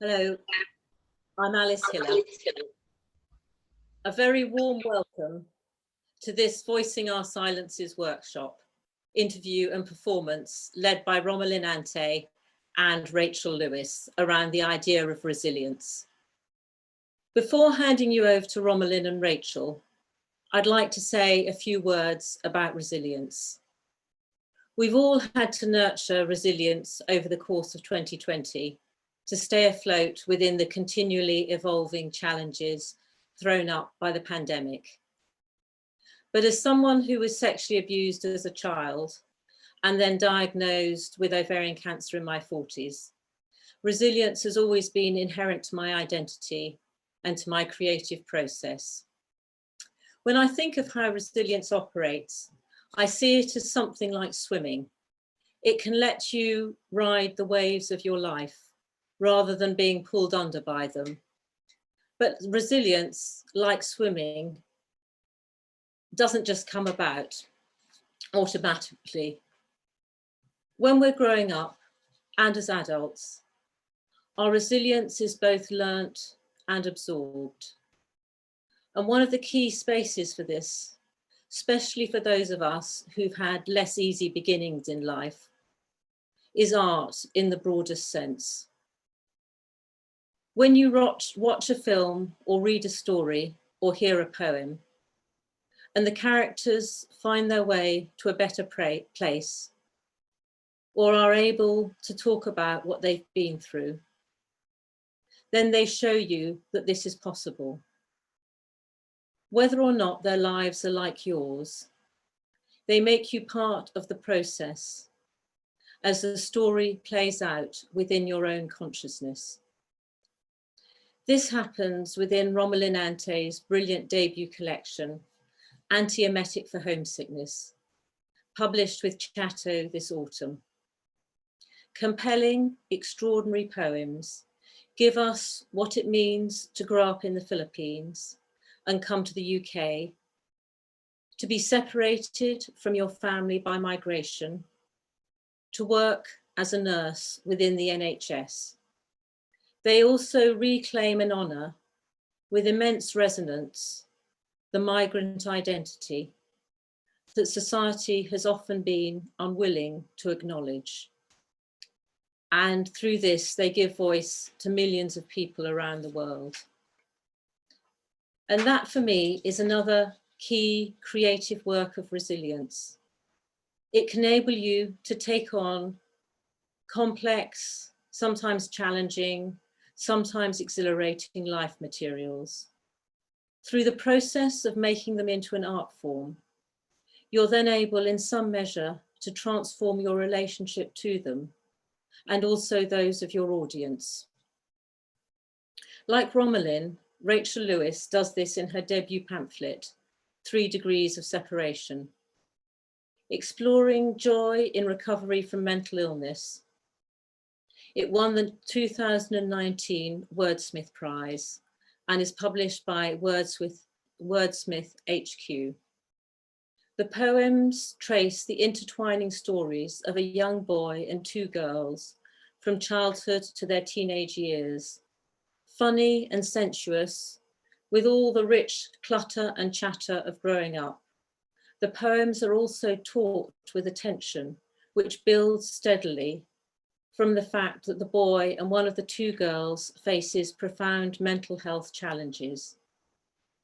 Hello, I'm Alice Hiller. A very warm welcome to this Voicing Our Silences workshop, interview and performance led by Romalyn and Ante and Rachel Lewis around the idea of resilience. Before handing you over to Romalyn and Rachel, I'd like to say a few words about resilience. We've all had to nurture resilience over the course of 2020 to stay afloat within the continually evolving challenges thrown up by the pandemic. But as someone who was sexually abused as a child and then diagnosed with ovarian cancer in my 40s, resilience has always been inherent to my identity and to my creative process. When I think of how resilience operates, I see it as something like swimming. It can let you ride the waves of your life rather than being pulled under by them. But resilience, like swimming, doesn't just come about automatically. When we're growing up and as adults, our resilience is both learnt and absorbed. And one of the key spaces for this, especially for those of us who've had less easy beginnings in life, is art in the broadest sense. When you watch a film or read a story or hear a poem, and the characters find their way to a better place, or are able to talk about what they've been through, then they show you that this is possible. Whether or not their lives are like yours, they make you part of the process as the story plays out within your own consciousness. This happens within Romalyn Ante's brilliant debut collection, Anti-Emetic for Homesickness, published with Chatto this autumn. Compelling, extraordinary poems give us what it means to grow up in the Philippines and come to the UK, to be separated from your family by migration, to work as a nurse within the NHS. They also reclaim and honour, with immense resonance, the migrant identity that society has often been unwilling to acknowledge. And through this, they give voice to millions of people around the world. And that for me is another key creative work of resilience. It can enable you to take on complex, sometimes challenging, sometimes exhilarating life materials. Through the process of making them into an art form, you're then able in some measure to transform your relationship to them and also those of your audience. Like Romalyn, Rachel Lewis does this in her debut pamphlet, 3 Degrees of Separation, exploring joy in recovery from mental illness. It won the 2019 Wordsmith Prize and is published by Wordsmith HQ. The poems trace the intertwining stories of a young boy and 2 girls from childhood to their teenage years, funny and sensuous, with all the rich clutter and chatter of growing up. The poems are also taught with attention, which builds steadily from the fact that the boy and one of the 2 girls faces profound mental health challenges,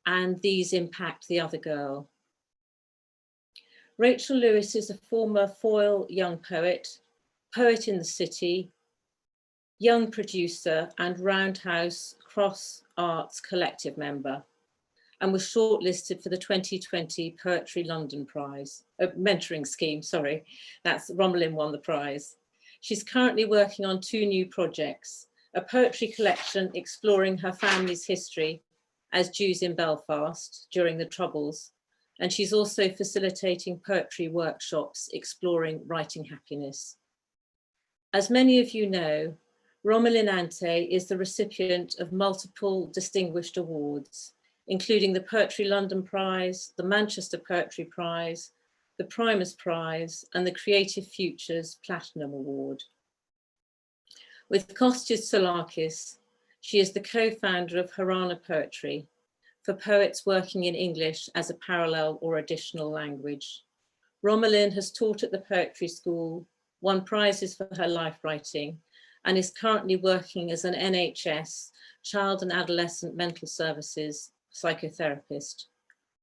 and these impact the other girl. Rachel Lewis is a former Foyle young poet, poet in the city, young producer and Roundhouse Cross Arts Collective member, and was shortlisted for the 2020 Poetry London Prize, mentoring scheme, sorry, that's Romalyn won the prize. She's currently working on 2 new projects, a poetry collection exploring her family's history as Jews in Belfast during the Troubles, and she's also facilitating poetry workshops exploring writing happiness. As many of you know, Romalyn Ante is the recipient of multiple distinguished awards, including the Poetry London Prize, the Manchester Poetry Prize, the Primus Prize, and the Creative Futures Platinum Award. With Kostas Soulakis, She is the co-founder of Harana Poetry, for poets working in English as a parallel or additional language. Romalyn has taught at the Poetry School, won prizes for her life writing, and is currently working as an NHS child and adolescent mental services psychotherapist,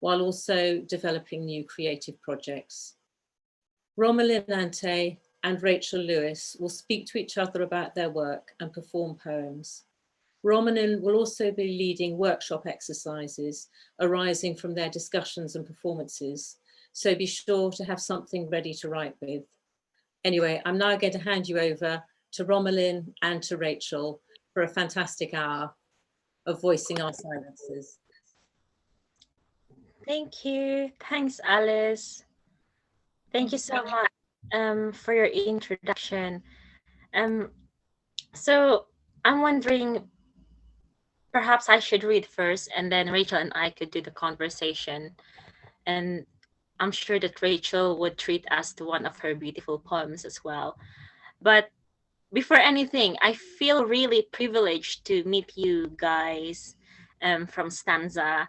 while also developing new creative projects. Roma Ante and Rachel Lewis will speak to each other about their work and perform poems. Romalyn will also be leading workshop exercises arising from their discussions and performances, so be sure to have something ready to write with. Anyway, I'm now going to hand you over to Romalyn and to Rachel for a fantastic hour of voicing our silences. Thank you. Thanks, Alice. Thank you so much for your introduction. So I'm wondering, perhaps I should read first, and then Rachel and I could do the conversation. And I'm sure that Rachel would treat us to one of her beautiful poems as well. But before anything, I feel really privileged to meet you guys from Stanza.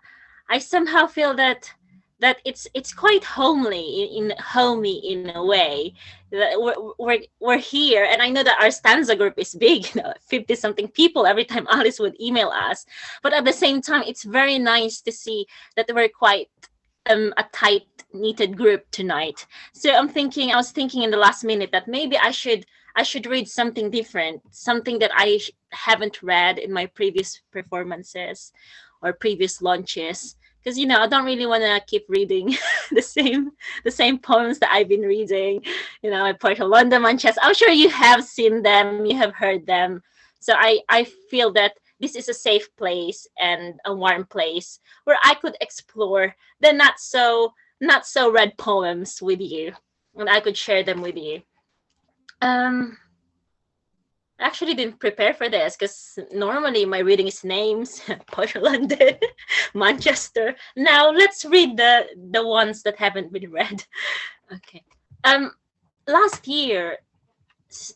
I somehow feel that it's quite homey in a way. That we're here, and I know that our Stanza group is big, 50 something people every time Alice would email us. But at the same time, it's very nice to see that we're quite a tight knitted group tonight. So I was thinking in the last minute that maybe I should read something different, something that I haven't read in my previous performances or previous launches. Because I don't really want to keep reading the same poems that I've been reading. Porto, London, Manchester. I'm sure you have seen them, you have heard them. So I feel that this is a safe place and a warm place where I could explore the not so read poems with you, and I could share them with you. I actually didn't prepare for this because normally my reading is names, Porto, London, Manchester. Now let's read the ones that haven't been read. Okay. Last year,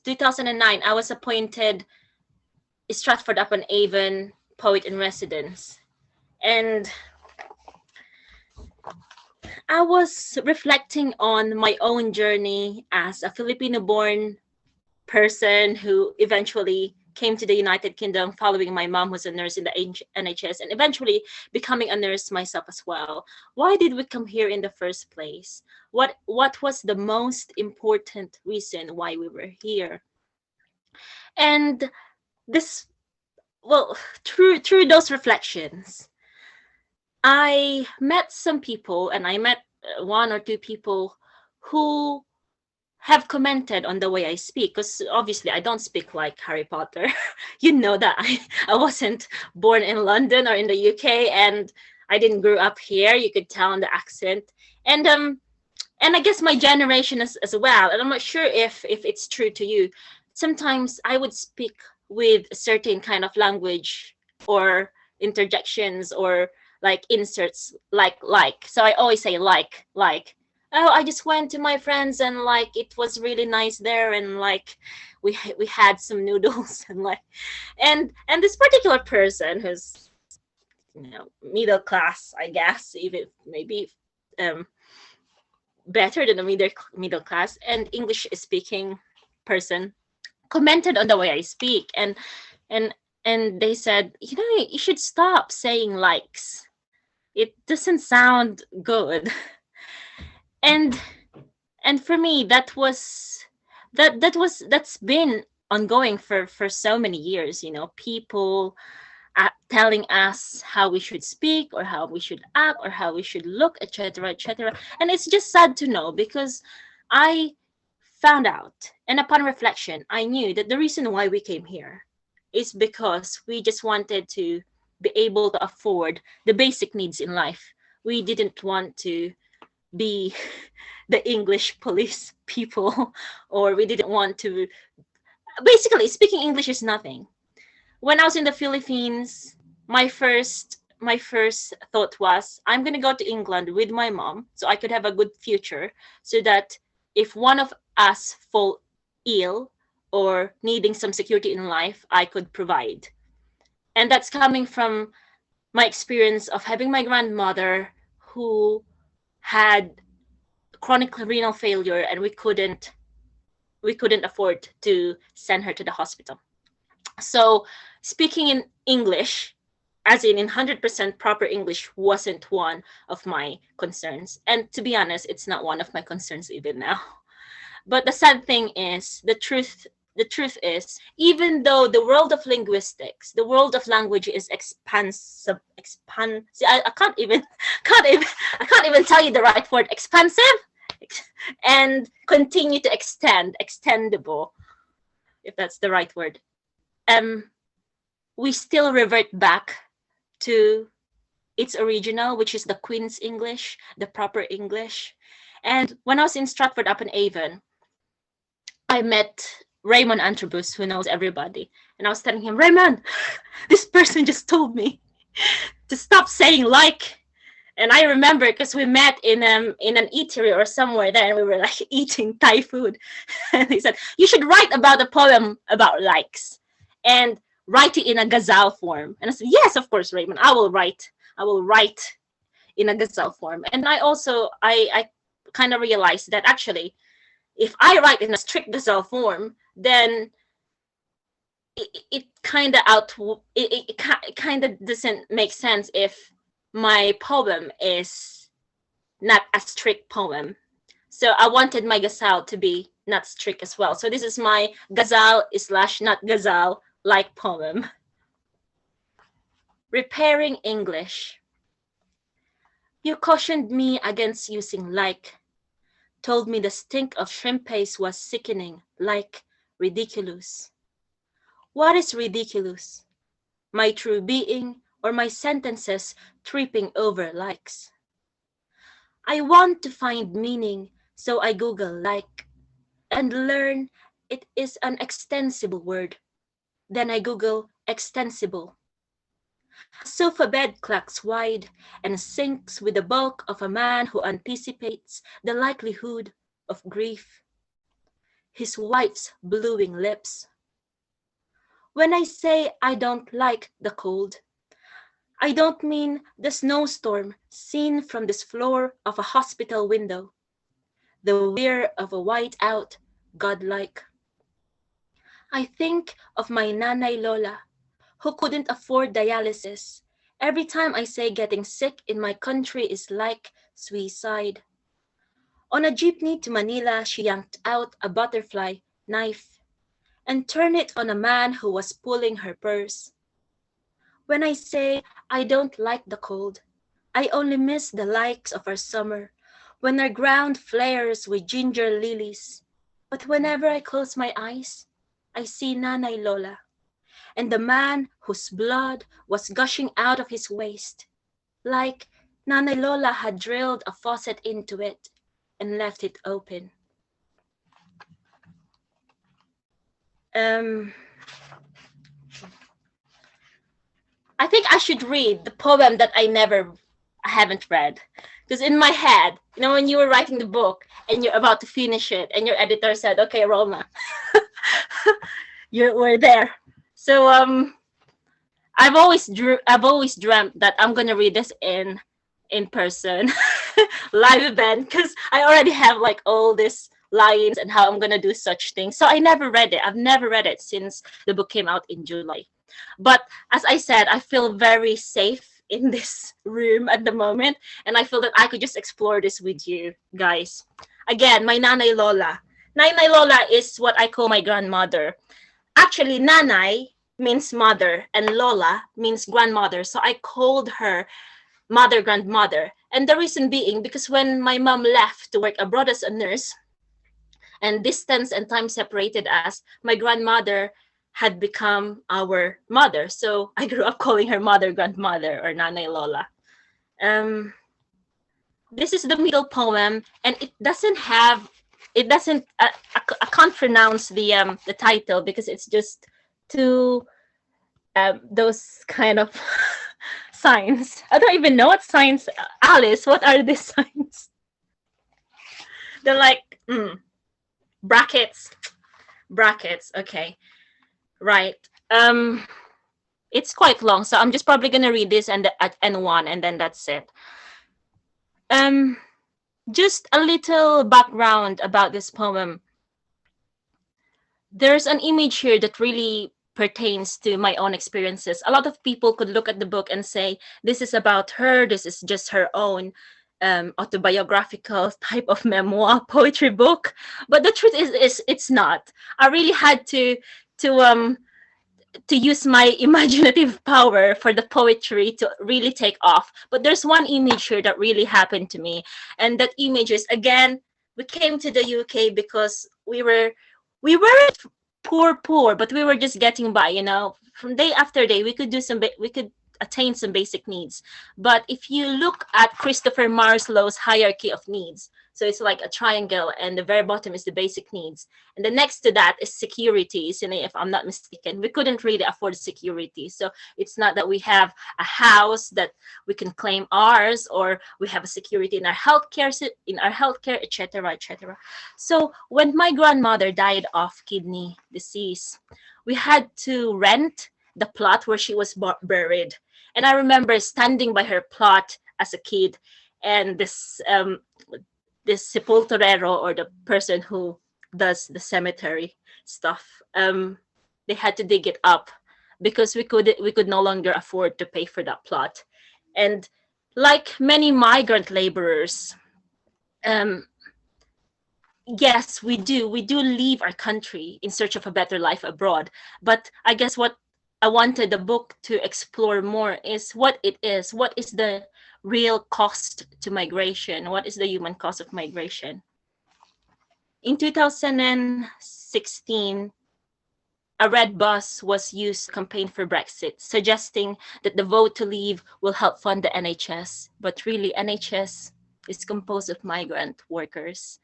2009, I was appointed Stratford-upon-Avon Poet in Residence, and I was reflecting on my own journey as a Filipino-born person who eventually came to the United Kingdom following my mom, who's a nurse in the NHS, and eventually becoming a nurse myself as well. Why did we come here in the first place? What was the most important reason why we were here? And through those reflections, I met some people, and I met one or two people who have commented on the way I speak, because obviously I don't speak like Harry Potter. You know that I wasn't born in London or in the UK, and I didn't grow up here. You could tell on the accent. And I guess my generation as well, and I'm not sure if it's true to you. Sometimes I would speak with a certain kind of language or interjections or like inserts like. So I always say like. Oh, I just went to my friends and like it was really nice there, and like we had some noodles and this particular person who's middle class, I guess, even maybe better than a middle class and English speaking person, commented on the way I speak, and they said, you should stop saying likes. It doesn't sound good. And for me, that's been ongoing for so many years. People telling us how we should speak or how we should act or how we should look, etc., etc. And it's just sad to know, because I found out, and upon reflection, I knew that the reason why we came here is because we just wanted to be able to afford the basic needs in life. We didn't want to be the English police people, or we didn't want to. Basically, speaking English is nothing. When I was in the Philippines, my first thought was, I'm gonna go to England with my mom so I could have a good future, so that if one of us fall ill or needing some security in life, I could provide. And that's coming from my experience of having my grandmother who had chronic renal failure, and we couldn't afford to send her to the hospital. So speaking in English, as in 100% proper English, wasn't one of my concerns. And to be honest, it's not one of my concerns even now. But the sad thing is, the truth is, even though the world of linguistics, the world of language is expansive, see, I can't even tell you the right word, expansive, and continue to extendable, if that's the right word. We still revert back to its original, which is the Queen's English, the proper English. And when I was in Stratford-upon-Avon, I met Raymond Antrobus, who knows everybody. And I was telling him, Raymond, this person just told me to stop saying like. And I remember because we met in an eatery or somewhere there, and we were like eating Thai food. And he said, you should write about a poem about likes and write it in a ghazal form. And I said, yes, of course, Raymond, I will write in a ghazal form. And I kind of realized that actually, if I write in a strict ghazal form, then it kind of doesn't make sense if my poem is not a strict poem. So I wanted my ghazal to be not strict as well. So this is my ghazal / not ghazal like poem. Repairing English. You cautioned me against using like, told me the stink of shrimp paste was sickening, like ridiculous. What is ridiculous? My true being or my sentences tripping over likes? I want to find meaning, so I Google like and learn it is an extensible word. Then I Google extensible. A sofa bed clacks wide and sinks with the bulk of a man who anticipates the likelihood of grief. His wife's bluing lips. When I say I don't like the cold, I don't mean the snowstorm seen from this floor of a hospital window, the whir of a whiteout, godlike. I think of my nanay Lola, who couldn't afford dialysis. Every time I say getting sick in my country is like suicide. On a jeepney to Manila, she yanked out a butterfly knife and turned it on a man who was pulling her purse. When I say I don't like the cold, I only miss the likes of our summer, when our ground flares with ginger lilies. But whenever I close my eyes, I see Nanay Lola, and the man whose blood was gushing out of his waist, like Nanay Lola had drilled a faucet into it and left it open. I think I should read the poem that I haven't read. Because in my head, you know, when you were writing the book and you're about to finish it and your editor said, okay, Roma, we're there. So I've always dreamt that I'm gonna read this in person, live event, because I already have like all these lines and how I'm gonna do such things. So I never read it. I've never read it since the book came out in July. But as I said, I feel very safe in this room at the moment, and I feel that I could just explore this with you guys. Again, my Nanay Lola. Nanay Lola is what I call my grandmother. Actually, Nanay means mother and Lola means grandmother. So I called her mother, grandmother. And the reason being, because when my mom left to work abroad as a nurse, and distance and time separated us, my grandmother had become our mother. So I grew up calling her mother, grandmother, or Nanay Lola. This is the middle poem, and I can't pronounce the title because it's just two those kind of signs. I don't even know what signs. Alice, what are these signs? They're like brackets. Okay, right. It's quite long, so I'm just probably gonna read this and one, and then that's it. Just a little background about this poem. There's an image here that really pertains to my own experiences. A lot of people could look at the book and say, this is about her, this is just her own autobiographical type of memoir poetry book. But the truth is it's not. I really had to um to use my imaginative power for the poetry to really take off. But there's one image here that really happened to me. And that image is, again, we came to the UK because we weren't poor, but we were just getting by, you know. From day after day, we could we could attain some basic needs. But if you look at Christopher Maslow's hierarchy of needs, so it's like a triangle, and the very bottom is the basic needs. And the next to that is securities. And if I'm not mistaken, we couldn't really afford security. So it's not that we have a house that we can claim ours, or we have a security in our healthcare, etc., etc. So when my grandmother died of kidney disease, we had to rent the plot where she was buried. And I remember standing by her plot as a kid, and this sepulturero, or the person who does the cemetery stuff, they had to dig it up because we could no longer afford to pay for that plot. And like many migrant laborers, yes, we do leave our country in search of a better life abroad. But I guess what I wanted the book to explore more is what is the real cost to migration, what is the human cost of migration. In 2016, a red bus was used to campaign for Brexit, suggesting that the vote to leave will help fund the NHS. But really, NHS is composed of migrant workers.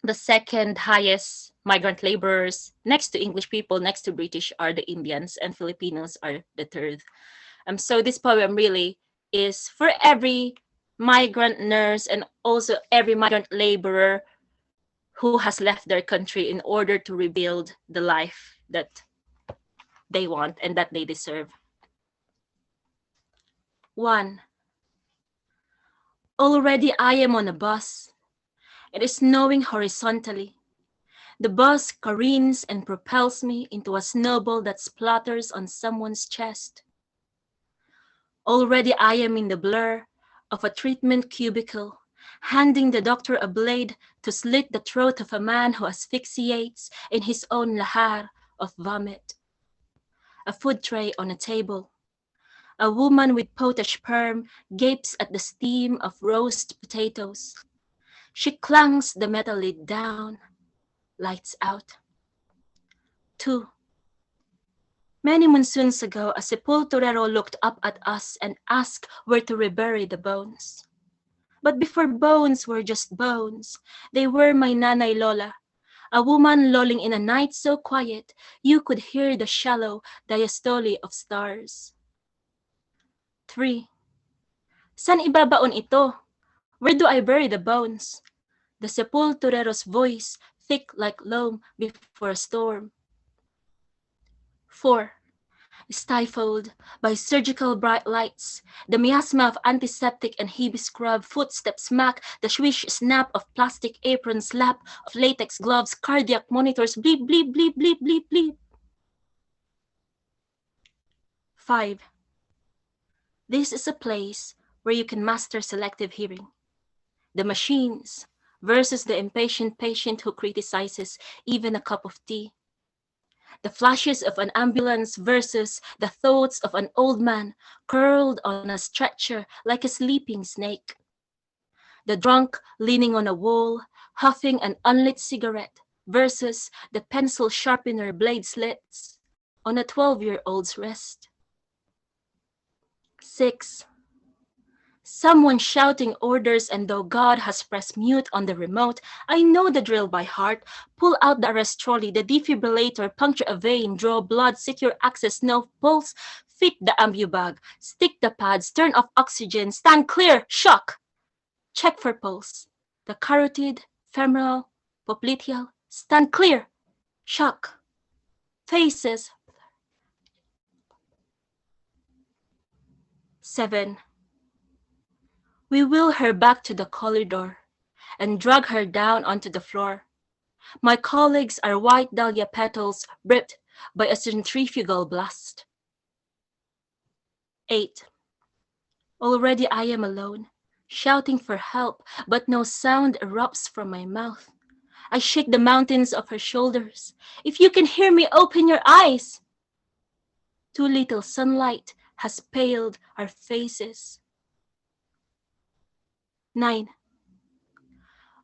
The second highest migrant laborers, next to English people, next to British, are the Indians, and Filipinos are the third. So this poem really is for every migrant nurse and also every migrant laborer who has left their country in order to rebuild the life that they want and that they deserve. 1. Already I am on a bus. It is snowing horizontally. The bus careens and propels me into a snowball that splatters on someone's chest. Already I am in the blur of a treatment cubicle, handing the doctor a blade to slit the throat of a man who asphyxiates in his own lahar of vomit. A food tray on a table. A woman with potash perm gapes at the steam of roast potatoes. She clangs the metal lid down. Lights out. 2. Many monsoons ago, a sepulturero looked up at us and asked where to rebury the bones. But before bones were just bones, they were my nanay Lola, a woman lolling in a night so quiet you could hear the shallow diastole of stars. 3. San ibabaon ito? Where do I bury the bones? The sepulturero's voice, thick like loam before a storm. 4. Stifled by surgical bright lights, the miasma of antiseptic and heavy scrub, footsteps smack, the swish snap of plastic aprons, slap of latex gloves, cardiac monitors, bleep, bleep, bleep, bleep, bleep, bleep. 5. This is a place where you can master selective hearing. The machines versus the impatient patient who criticizes even a cup of tea. The flashes of an ambulance versus the thoughts of an old man curled on a stretcher like a sleeping snake. The drunk leaning on a wall, huffing an unlit cigarette versus the pencil sharpener blade slits on a 12-year-old's wrist. 6. Someone shouting orders, and though God has pressed mute on the remote, I know the drill by heart. Pull out the arrest trolley, the defibrillator, puncture a vein, draw blood, secure access, no pulse, fit the ambu bag, stick the pads, turn off oxygen, stand clear, shock. Check for pulse. The carotid, femoral, popliteal, stand clear, shock. Faces. 7. We wheel her back to the corridor and drag her down onto the floor. My colleagues are white dahlia petals ripped by a centrifugal blast. 8. Already I am alone, shouting for help, but no sound erupts from my mouth. I shake the mountains off her shoulders. If you can hear me, open your eyes. Too little sunlight has paled our faces. 9.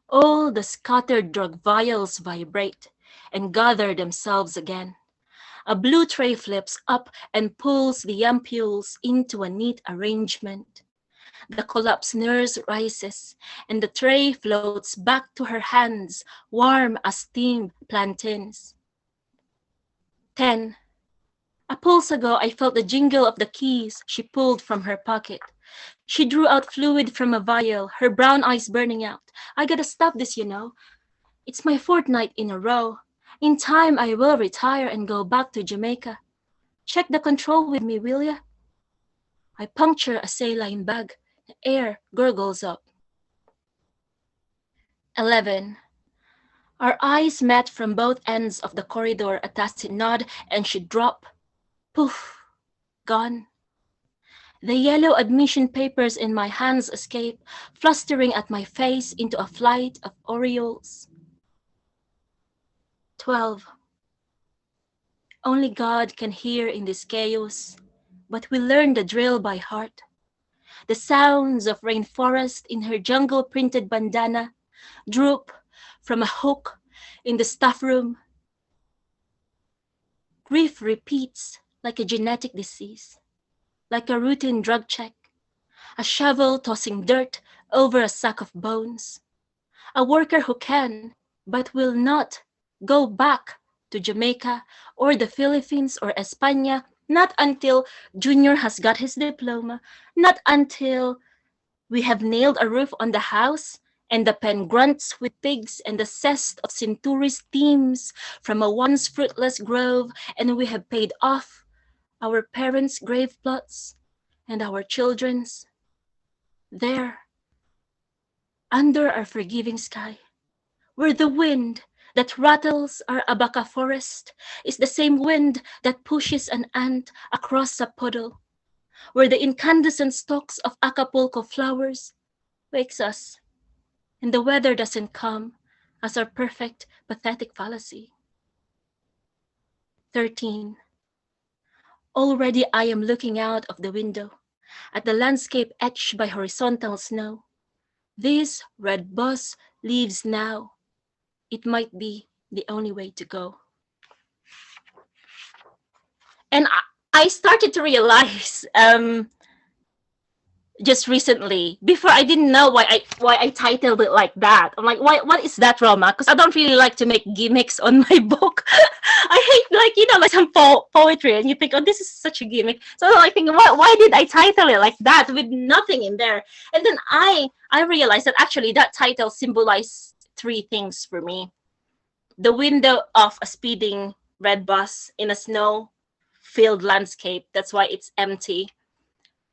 All the scattered drug vials vibrate and gather themselves again. A blue tray flips up and pulls the ampules into a neat arrangement. The collapsed nurse rises, and the tray floats back to her hands, warm as steamed plantains. 10. A pulse ago, I felt the jingle of the keys she pulled from her pocket. She drew out fluid from a vial, her brown eyes burning out. I gotta stop this, you know. It's my 4th night in a row. In time, I will retire and go back to Jamaica. Check the control with me, will ya? I puncture a saline bag. The air gurgles up. 11. Our eyes met from both ends of the corridor, a tacit nod, and she dropped. Poof, gone. The yellow admission papers in my hands escape, flustering at my face into a flight of orioles. 12. Only God can hear in this chaos, but we learn the drill by heart. The sounds of rainforest in her jungle-printed bandana droop from a hook in the staff room. Grief repeats like a genetic disease, like a routine drug check, a shovel tossing dirt over a sack of bones. A worker who can, but will not, go back to Jamaica or the Philippines or España, not until Junior has got his diploma, not until we have nailed a roof on the house and the pen grunts with pigs and the zest of centuries steams from a once fruitless grove, and we have paid off our parents' grave plots and our children's. There, under our forgiving sky, where the wind that rattles our abaca forest is the same wind that pushes an ant across a puddle, where the incandescent stalks of Acapulco flowers wakes us, and the weather doesn't come as our perfect, pathetic fallacy. 13. Already I am looking out of the window at the landscape etched by horizontal snow. This red bus leaves now. It might be the only way to go. And I started to realize just recently, before I didn't know why I titled it like that. I'm like, what is that, Roma? Because I don't really like to make gimmicks on my book. I hate, like some poetry, and you think, oh, this is such a gimmick. So I'm like thinking, why did I title it like that with nothing in there? And then I realized that actually that title symbolized 3 things for me. The window of a speeding red bus in a snow-filled landscape. That's why it's empty.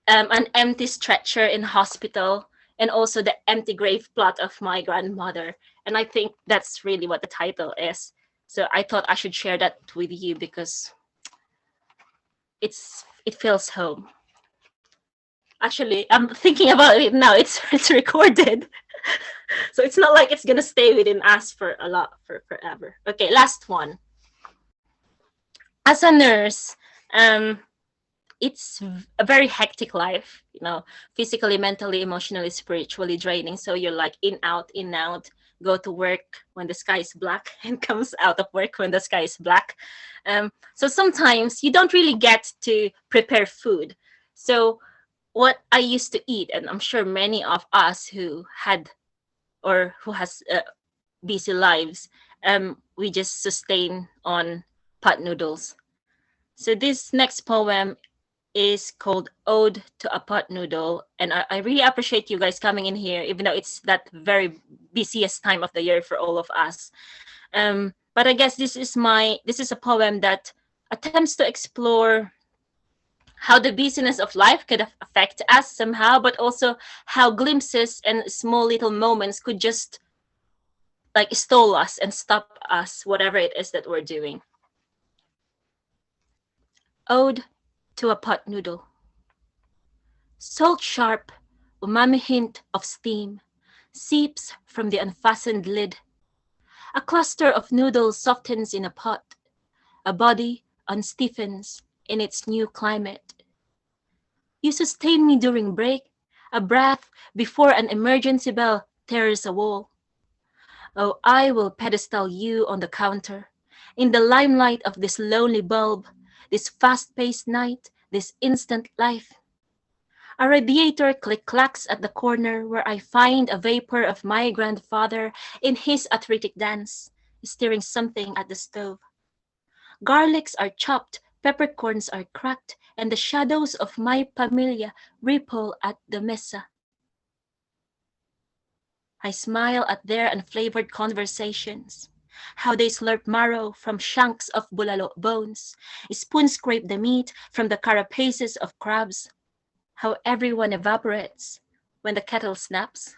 An empty stretcher in hospital, and also the empty grave plot of my grandmother. And I think that's really what the title is. So I thought I should share that with you because it feels home. Actually, I'm thinking about it now. It's recorded. So it's not like it's gonna stay within us for forever. Okay, last one. As a nurse, it's a very hectic life, physically, mentally, emotionally, spiritually draining. So you're like in, out, go to work when the sky is black and comes out of work when the sky is black. So sometimes you don't really get to prepare food. So what I used to eat, and I'm sure many of us who had or who has busy lives, we just sustain on pot noodles. So this next poem is called Ode to a Pot Noodle. And I really appreciate you guys coming in here, even though it's that very busiest time of the year for all of us. But I guess this is a poem that attempts to explore how the busyness of life could affect us somehow, but also how glimpses and small little moments could just like stall us and stop us, whatever it is that we're doing. Ode to a pot noodle. Salt sharp, umami hint of steam seeps from the unfastened lid. A cluster of noodles softens in a pot. A body unstiffens in its new climate. You sustain me during break, a breath before an emergency bell tears a wall. Oh, I will pedestal you on the counter, in the limelight of this lonely bulb, this fast-paced night, this instant life. A radiator click-clacks at the corner where I find a vapor of my grandfather in his arthritic dance, stirring something at the stove. Garlics are chopped, peppercorns are cracked, and the shadows of my pamilya ripple at the mesa. I smile at their unflavored conversations, how they slurp marrow from shanks of bulalo bones, spoon scrape the meat from the carapaces of crabs, how everyone evaporates when the kettle snaps.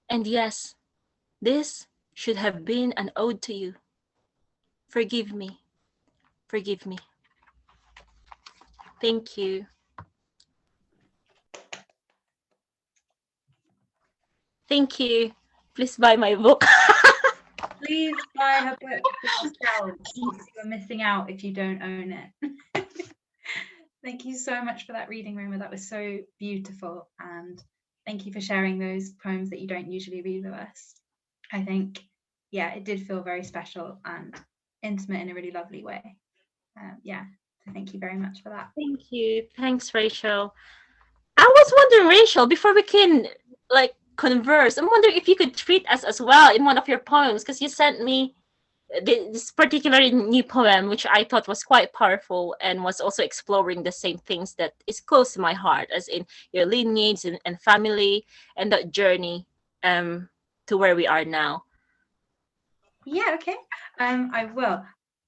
And yes, this should have been an ode to you. Forgive me, forgive me. Thank you. Thank you. Please buy my book. Please buy her book for yourselves. You are missing out if you don't own it. Thank you so much for that reading, Roma. That was so beautiful. And thank you for sharing those poems that you don't usually read with us. I think, yeah, it did feel very special and intimate in a really lovely way. Yeah, so thank you very much for that. Thank you. Thanks, Rachel. I was wondering, Rachel, before we can like converse, I'm wondering if you could treat us as well in one of your poems, because you sent me this particular new poem, which I thought was quite powerful and was also exploring the same things that is close to my heart, as in your lineage and family and that journey to where we are now. Yeah, okay. I will.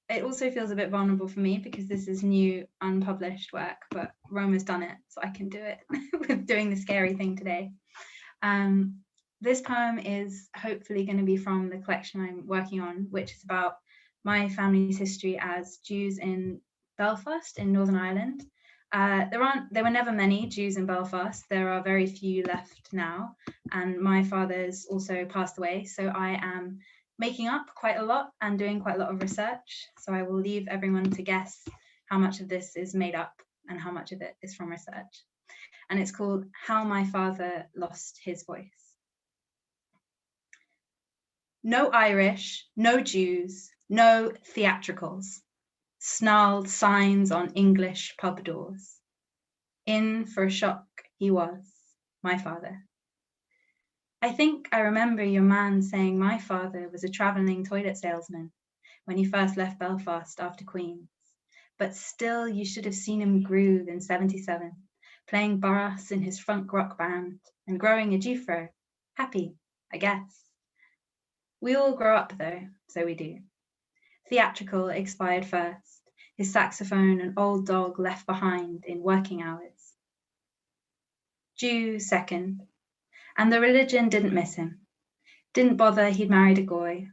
It also feels a bit vulnerable for me because this is new, unpublished work, but Roma's done it, so I can do it with doing the scary thing today. This poem is hopefully going to be from the collection I'm working on, which is about my family's history as Jews in Belfast in Northern Ireland. There were never many Jews in Belfast. There are very few left now, and my father's also passed away, so I am making up quite a lot and doing quite a lot of research. So I will leave everyone to guess how much of this is made up and how much of it is from research. And it's called How My Father Lost His Voice. No Irish, no Jews, no theatricals, snarled signs on English pub doors. In for a shock he was, my father. I think I remember your man saying my father was a travelling toilet salesman when he first left Belfast after Queen's, but still you should have seen him groove in 77, playing brass in his funk rock band and growing a Jufro, happy, I guess. We all grow up though, so we do. Theatrical expired first, his saxophone an old dog left behind in working hours. Jew second, and the religion didn't miss him. Didn't bother he'd married a goy,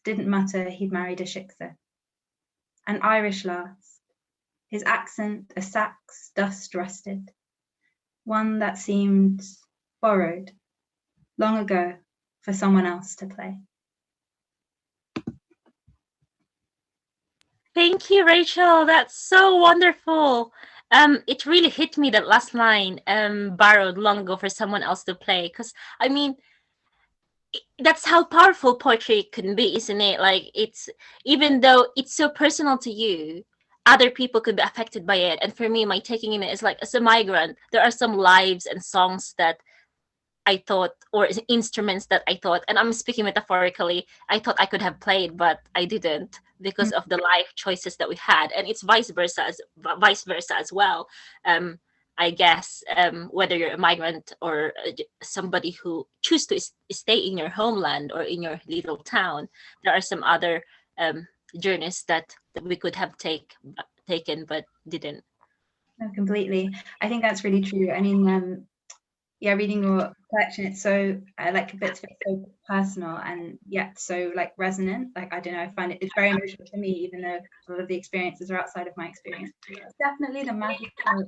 didn't mutter he'd married a shiksa. And Irish last, his accent a sax dust rusted, one that seemed borrowed long ago for someone else to play. Thank you, Rachel. That's so wonderful. It really hit me that last line, borrowed long ago for someone else to play. Because I mean, that's how powerful poetry can be, isn't it? Like it's, even though it's so personal to you, other people could be affected by it. And for me, my taking in it is like, as a migrant, there are some lives and songs that I thought, or instruments that I thought, and I'm speaking metaphorically, I thought I could have played, but I didn't because of the life choices that we had, and it's vice versa as well. I guess whether you're a migrant or somebody who choose to stay in your homeland or in your little town, there are some other journeys that we could have taken but didn't. No, completely. I think that's really true. I mean, yeah, reading your collection, it's so like bits of it so personal and yet so like resonant. Like, I don't know, I find it's very emotional to me, even though a lot of the experiences are outside of my experience. It's definitely the magic of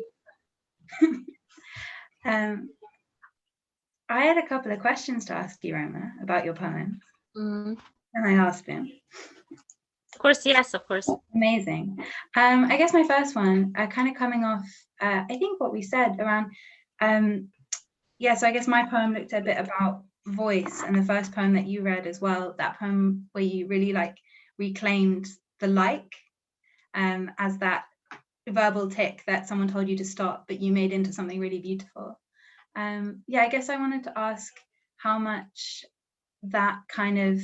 I had a couple of questions to ask you, Roma, about your poem. Mm. Can I ask them? Of course, yes, of course. Amazing. I guess my first one, kind of coming off, I think what we said around, yeah, so I guess my poem looked a bit about voice, and the first poem that you read as well, that poem where you really like reclaimed the like as that verbal tick that someone told you to stop, but you made into something really beautiful. Yeah, I guess I wanted to ask how much that kind of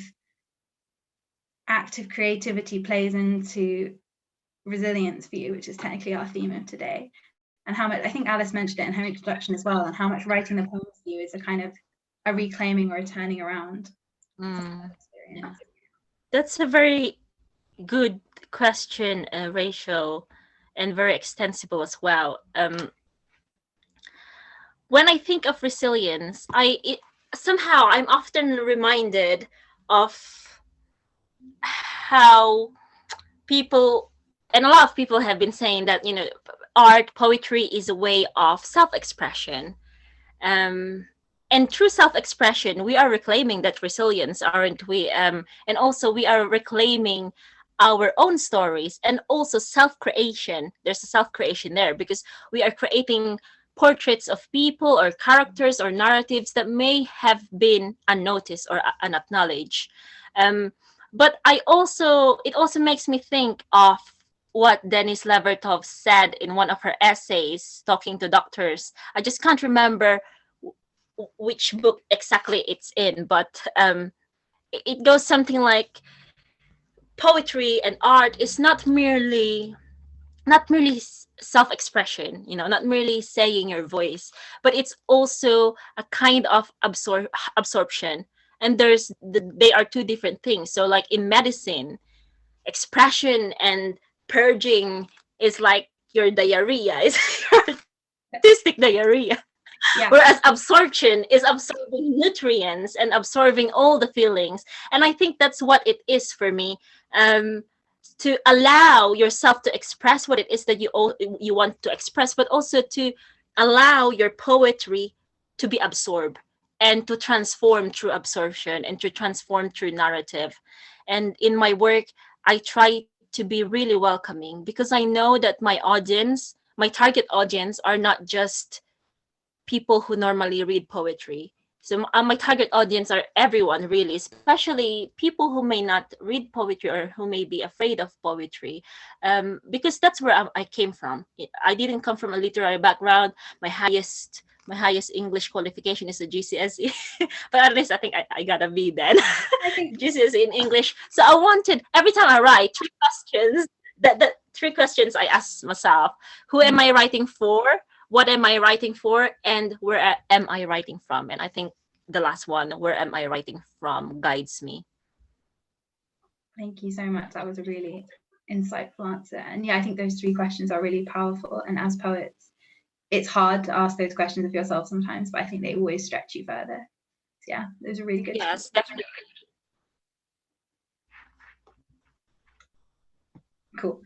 active creativity plays into resilience for you, which is technically our theme of today, and how much, I think Alice mentioned it in her introduction as well, and how much writing the poems for you is a kind of a reclaiming or a turning around. That's a very good question, Rachel, and very extensible as well. When I think of resilience, somehow I'm often reminded of how people, and a lot of people have been saying that, art, poetry is a way of self-expression. And through self-expression, we are reclaiming that resilience, aren't we? And also we are reclaiming our own stories, and also self-creation. There's a self-creation there, because we are creating portraits of people or characters or narratives that may have been unnoticed or unacknowledged. But it also makes me think of what Denise Levertov said in one of her essays talking to doctors. I just can't remember which book exactly it's in, but it goes something like, poetry and art is not merely self-expression, not merely saying your voice, but it's also a kind of absorption. And they are two different things. So like in medicine, expression and purging is like your diarrhea, is your artistic diarrhea. Yeah. Whereas absorption is absorbing nutrients and absorbing all the feelings. And I think that's what it is for me. To allow yourself to express what it is that you want to express, but also to allow your poetry to be absorbed and to transform through absorption and to transform through narrative. And in my work, I try to be really welcoming, because I know that my target audience are not just people who normally read poetry. So my target audience are everyone, really, especially people who may not read poetry or who may be afraid of poetry, because that's where I came from. I didn't come from a literary background. My highest English qualification is a GCSE, but at least I think I got a B then. I think GCSE in English. So I wanted, every time I write, three questions I ask myself: who am I writing for? What am I writing for? And where am I writing from? And I think the last one, where am I writing from, guides me. Thank you so much. That was a really insightful answer. And yeah, I think those three questions are really powerful. And as poets, it's hard to ask those questions of yourself sometimes, but I think they always stretch you further. So yeah, those are really good. Yes, definitely. Cool.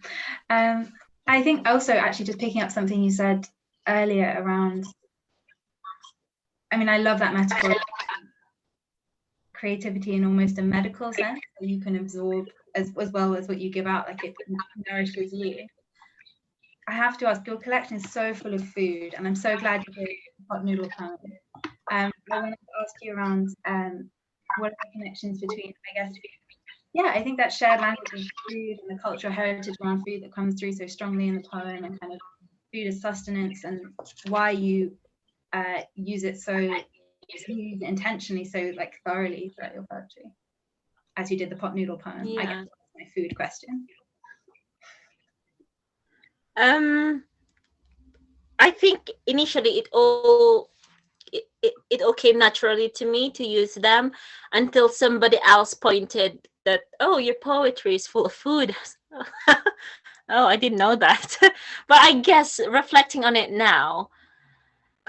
I think also, actually, just picking up something you said earlier around, I mean, I love that metaphor, creativity in almost a medical sense, so you can absorb as well as what you give out, like it nourishes you. I have to ask, your collection is so full of food, and I'm so glad you did pot noodle pound. I wanted to ask you around what are the connections between, I guess, yeah, I think that shared language of food and the cultural heritage around food that comes through so strongly in the poem, and kind of food as sustenance, and why you use it intentionally, so like thoroughly throughout your poetry, as you did the pot noodle poem. Yeah. I guess that's my food question. I think initially it all came naturally to me to use them, until somebody else pointed that, oh, your poetry is full of food. Oh, I didn't know that. But I guess reflecting on it now,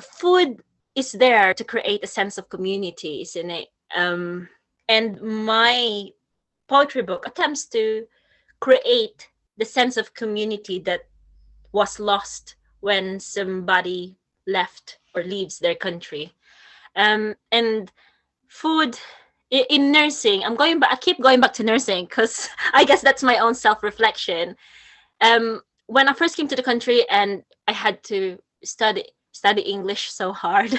food is there to create a sense of community, isn't it? And my poetry book attempts to create the sense of community that was lost when somebody left or leaves their country. And food in nursing, I keep going back to nursing because I guess that's my own self-reflection. When I first came to the country and I had to study English so hard.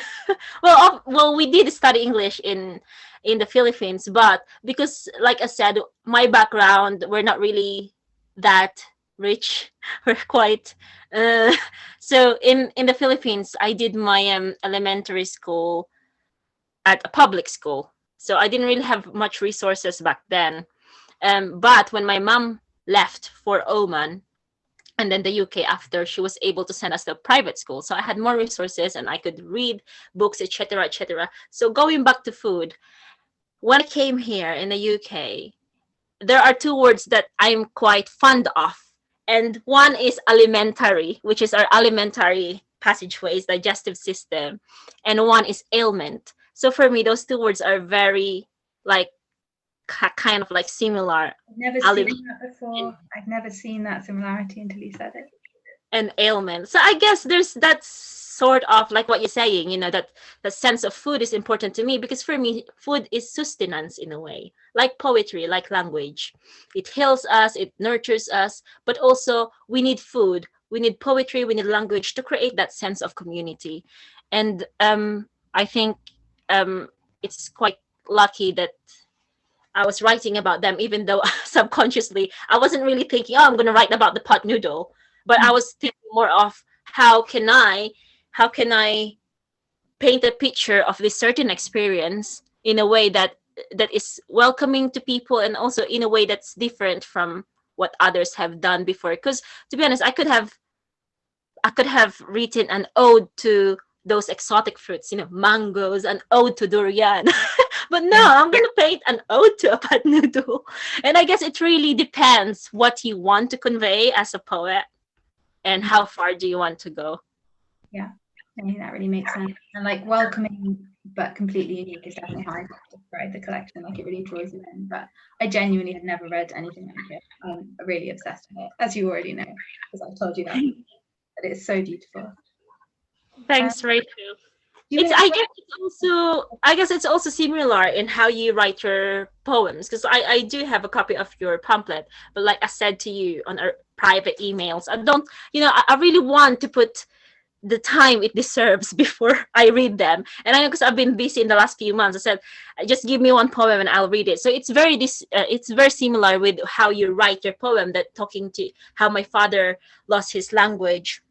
well, we did study English in the Philippines, but because, like I said, my background, we're not really that rich. We're quite so in the Philippines, I did my elementary school at a public school, so I didn't really have much resources back then. But when my mom left for Oman and then the UK after, she was able to send us to a private school, so I had more resources and I could read books, etc., etc. So going back to food, when I came here in the UK, there are two words that I'm quite fond of, and one is alimentary, which is our alimentary passageways, digestive system, and one is ailment. So for me, those two words are very like kind of like similar. I've never seen that before. I've never seen that similarity until you said it. And ailment. So I guess there's that sort of like what you're saying, you know, that the sense of food is important to me, because for me, food is sustenance in a way, like poetry, like language. It heals us, it nurtures us, but also we need food, we need poetry, we need language to create that sense of community. And I think it's quite lucky that I was writing about them, even though subconsciously I wasn't really thinking, oh, I'm going to write about the pot noodle, but I was thinking more of how can I paint a picture of this certain experience in a way that is welcoming to people, and also in a way that's different from what others have done before. Because to be honest, I could have written an ode to those exotic fruits, you know, mangoes, an ode to durian. But no, I'm going to paint an ode to a pot noodle. And I guess it really depends what you want to convey as a poet and how far do you want to go. Yeah, I think that really makes sense. And like welcoming but completely unique is definitely how I describe the collection. Like it really draws you in. But I genuinely had never read anything like it. I'm really obsessed with it, as you already know, because I've told you that. But it's so beautiful. Thanks, Rachel. I guess it's also similar in how you write your poems, because I do have a copy of your pamphlet, but like I said to you on our private emails, I don't, you know, I really want to put the time it deserves before I read them. And I know because I've been busy in the last few months, I said, just give me one poem and I'll read it. So it's very similar with how you write your poem, that talking to how my father lost his language.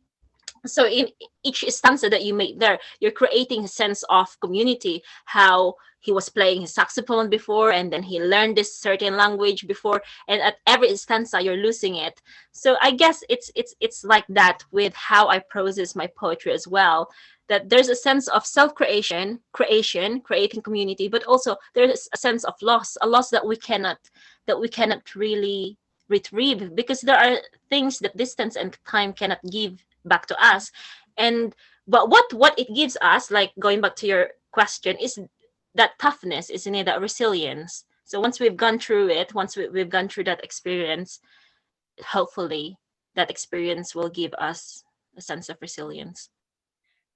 So in each stanza that you make there, you're creating a sense of community, how he was playing his saxophone before, and then he learned this certain language before, and at every stanza you're losing it. So I guess it's like that with how I process my poetry as well, that there's a sense of self-creation, creating community, but also there's a sense of loss, a loss that we cannot really retrieve, because there are things that distance and time cannot give back to us. But what it gives us, like going back to your question, is that toughness, isn't it? That resilience. So once we've gone through it, once we've gone through that experience, hopefully that experience will give us a sense of resilience.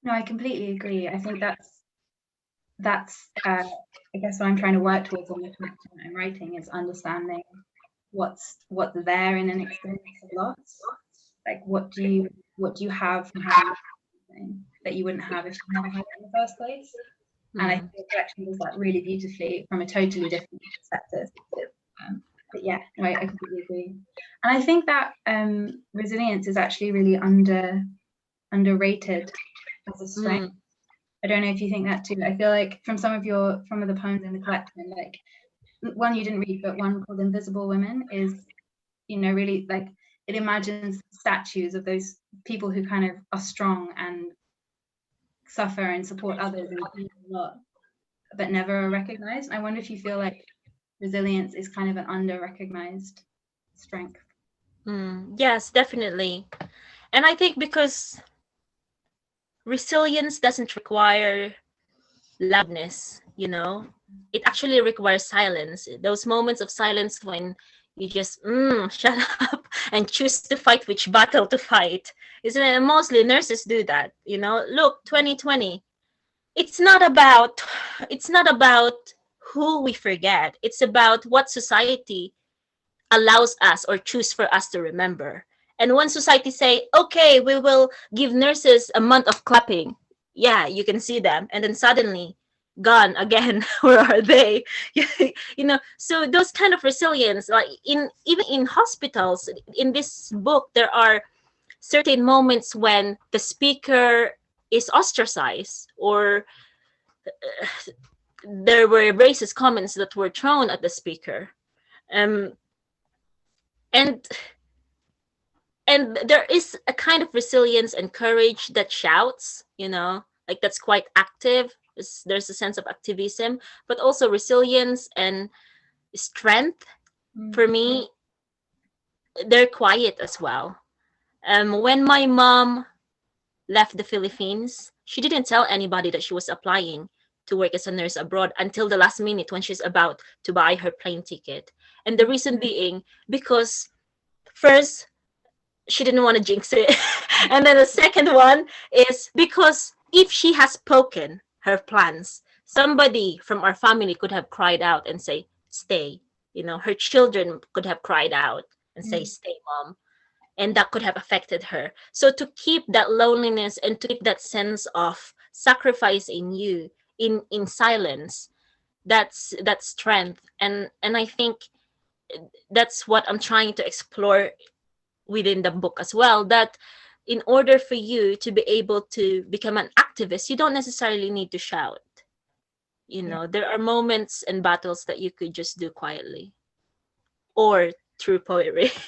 No, I completely agree. I think that's I guess what I'm trying to work towards in the collection I'm writing, is understanding what's there in an experience of loss. Like what do you have from having something that you wouldn't have if you never had it in the first place? And I think the collection does that really beautifully from a totally different perspective. But yeah, no, I completely agree. And I think that resilience is actually really underrated as a strength. I don't know if you think that too. I feel like from some of the poems in the collection, like one you didn't read, but one called Invisible Women is, you know, really like it imagines statues of those people who kind of are strong and suffer and support others and do a lot, but never are recognized. I wonder if you feel like resilience is kind of an under-recognized strength. Yes, definitely. And I think because resilience doesn't require loudness, you know, it actually requires silence. Those moments of silence when you just shut up and choose to fight which battle to fight. Isn't it? And mostly nurses do that, you know. Look, 2020. It's not about who we forget. It's about what society allows us or choose for us to remember. And when society say, okay, we will give nurses a month of clapping, yeah, you can see them. And then suddenly, gone again. Where are they? You know, so those kind of resilience, like even in hospitals, in this book, there are certain moments when the speaker is ostracized, or there were racist comments that were thrown at the speaker. And there is a kind of resilience and courage that shouts, you know, like that's quite active. There's a sense of activism, but also resilience and strength. For me, they're quiet as well. When my mom left the Philippines, she didn't tell anybody that she was applying to work as a nurse abroad until the last minute when she's about to buy her plane ticket. And the reason being because first, she didn't want to jinx it. And then the second one is because if she has spoken her plans, somebody from our family could have cried out and say, stay. You know, her children could have cried out and say, stay, mom. And that could have affected her. So to keep that loneliness and to keep that sense of sacrifice in you, in silence, that's strength. And I think that's what I'm trying to explore within the book as well, that in order for you to be able to become an activist, you don't necessarily need to shout. You know, there are moments and battles that you could just do quietly or through poetry.